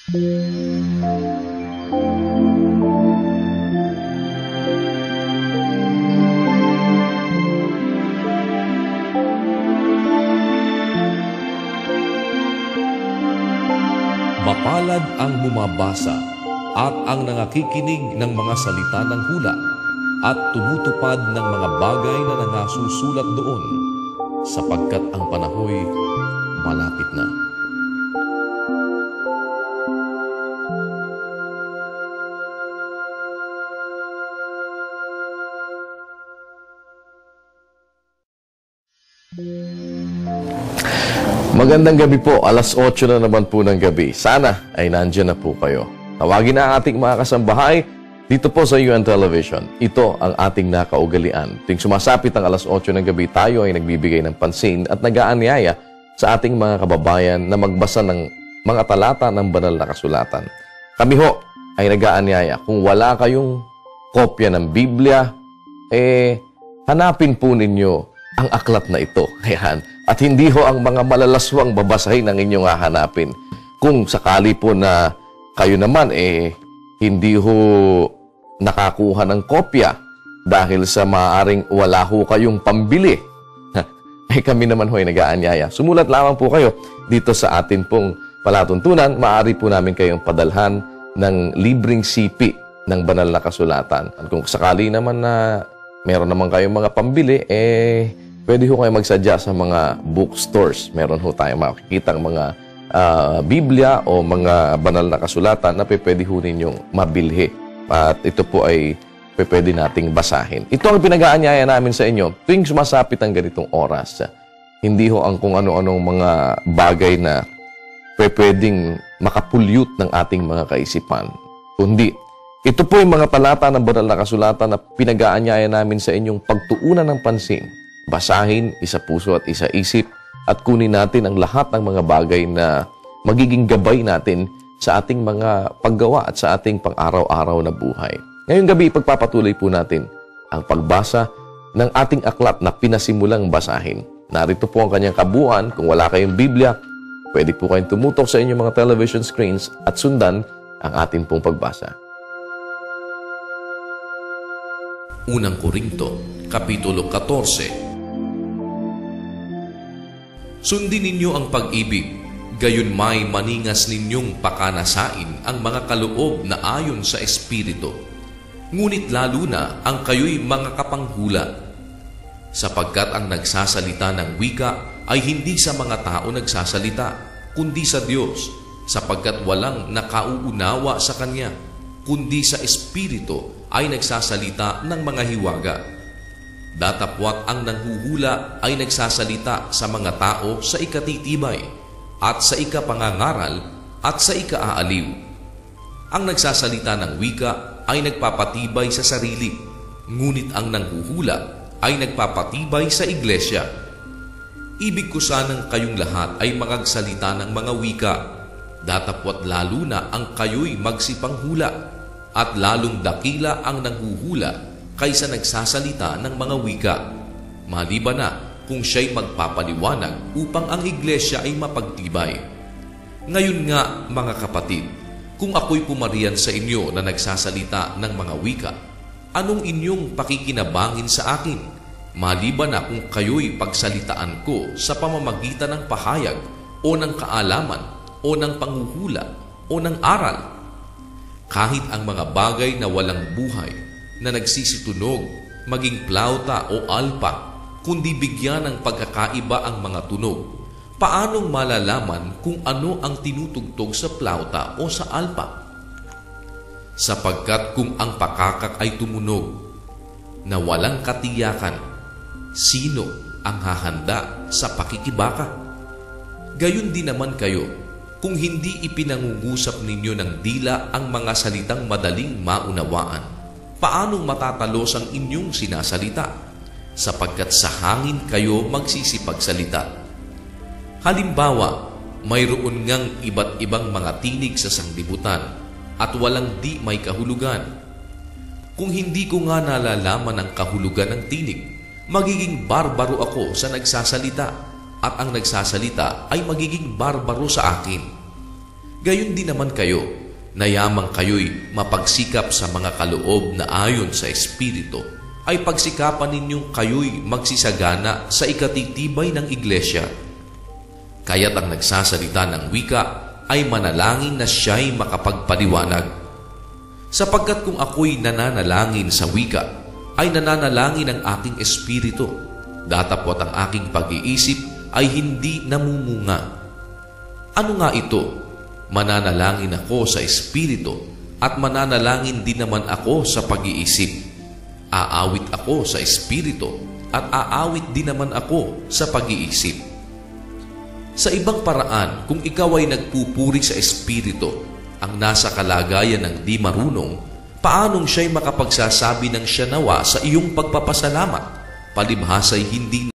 Mapalad ang bumabasa at ang nangakikinig ng mga salita ng hula at tumutupad ng mga bagay na nangasusulat doon, sapagkat ang panahoy malapit na. Magandang gabi po, alas 8 na naman po ng gabi. Sana ay nandiyan na po kayo. Tawagin na ang ating mga kasambahay dito po sa UN Television. Ito ang ating nakaugalian. Tuwing sumasapit ang alas 8 ng gabi, tayo ay nagbibigay ng pansin at nag-aanyaya sa ating mga kababayan na magbasa ng mga talata ng banal na kasulatan. Kami ho ay nag-aanyaya. Kung wala kayong kopya ng Biblia, hanapin po ninyo ang aklat na ito. Ayan. At hindi ho ang mga malalaswang babasahin ang inyong hahanapin. Kung sakali po na kayo naman hindi ho nakakuha ng kopya dahil sa maaaring wala ho kayong pambili, kami naman ho ay nag-aanyaya. Sumulat lamang po kayo dito sa atin pong palatuntunan. Maaari po namin kayong padalhan ng libreng sipi ng banal na kasulatan. At kung sakali naman na meron naman kayong mga pambili, pwede ho kayo magsadya sa mga bookstores. Meron ho tayo makikita ang mga Biblia o mga banal na kasulatan na pwede ho ninyong mabilhi. At ito po ay pwede nating basahin. Ito ang pinag-aanyaya namin sa inyo tuwing sumasapit ang ganitong oras. Hindi ho ang kung ano-anong mga bagay na pwedeng makapulyut ng ating mga kaisipan. Kundi, ito po yung mga talata ng banal na kasulatan na pinag-aanyaya namin sa inyong pagtuunan ng pansin. Basahin, isa puso at isa isip, at kunin natin ang lahat ng mga bagay na magiging gabay natin sa ating mga paggawa at sa ating pang-araw-araw na buhay. Ngayong gabi, pagpapatuloy po natin ang pagbasa ng ating aklat na pinasimulang basahin. Narito po ang kanyang kabuuan. Kung wala kayong Biblia, pwede po kayong tumutok sa inyong mga television screens at sundan ang ating pong pagbasa. Unang Korinto, Kapitulo 14. Sundin ninyo ang pag-ibig, gayon may maningas ninyong pakanasain ang mga kaloob na ayon sa Espiritu. Ngunit lalo na ang kayo'y mga kapanghula, sapagkat ang nagsasalita ng wika ay hindi sa mga tao nagsasalita, kundi sa Diyos, sapagkat walang nakauunawa sa Kanya, kundi sa Espiritu ay nagsasalita ng mga hiwaga. Datapwat ang nanghuhula ay nagsasalita sa mga tao sa ikatitibay at sa ikapangangaral at sa ikaaaliw. Ang nagsasalita ng wika ay nagpapatibay sa sarili, ngunit ang nanghuhula ay nagpapatibay sa iglesia. Ibig ko sanang kayong lahat ay magsalita ng mga wika, datapwat lalo na ang kayo'y magsipanghula, at lalong dakila ang nanghuhula kaysa nagsasalita ng mga wika, maliban na kung siya'y magpapaliwanag upang ang iglesia ay mapagtibay. Ngayon nga, mga kapatid, kung ako'y pumarian sa inyo na nagsasalita ng mga wika, anong inyong pakikinabangin sa akin, maliban na kung kayo'y pagsalitaan ko sa pamamagitan ng pahayag o ng kaalaman o ng panghuhula o ng aral? Kahit ang mga bagay na walang buhay na nagsisitunog, maging plauta o alpa, kundi bigyan ng pagkakaiba ang mga tunog, paanong malalaman kung ano ang tinutugtog sa plauta o sa alpa? Sapagkat kung ang pakakak ay tumunog na walang katiyakan, sino ang hahanda sa pakikibaka? Gayon din naman kayo, kung hindi ipinangungusap ninyo ng dila ang mga salitang madaling maunawaan, paanong matatalos ang inyong sinasalita? Sapagkat sa hangin kayo magsisipagsalita. Halimbawa, mayroon ngang iba't ibang mga tinig sa sanglibutan at walang di may kahulugan. Kung hindi ko nga nalalaman ang kahulugan ng tinig, magiging barbaro ako sa nagsasalita, at ang nagsasalita ay magiging barbaro sa akin. Gayon din naman kayo, na yamang kayo'y mapagsikap sa mga kaloob na ayon sa Espiritu, ay pagsikapan ninyong kayo'y magsisagana sa ikatitibay ng iglesia. Kaya't ang nagsasalita ng wika ay manalangin na siya'y makapagpaliwanag. Sapagkat kung ako'y nananalangin sa wika, ay nananalangin ang aking espiritu, datapwat ang aking pag-iisip ay hindi namumunga. Ano nga ito? Mananalangin ako sa espiritu at mananalangin din naman ako sa pag-iisip. Aawit ako sa espiritu at aawit din naman ako sa pag-iisip. Sa ibang paraan, kung ikaw ay nagpupuri sa espiritu, ang nasa kalagayan ng di marunong, paanong siya'y makapagsasabi ng siya nawa sa iyong pagpapasalamat, palibhasa'y hindi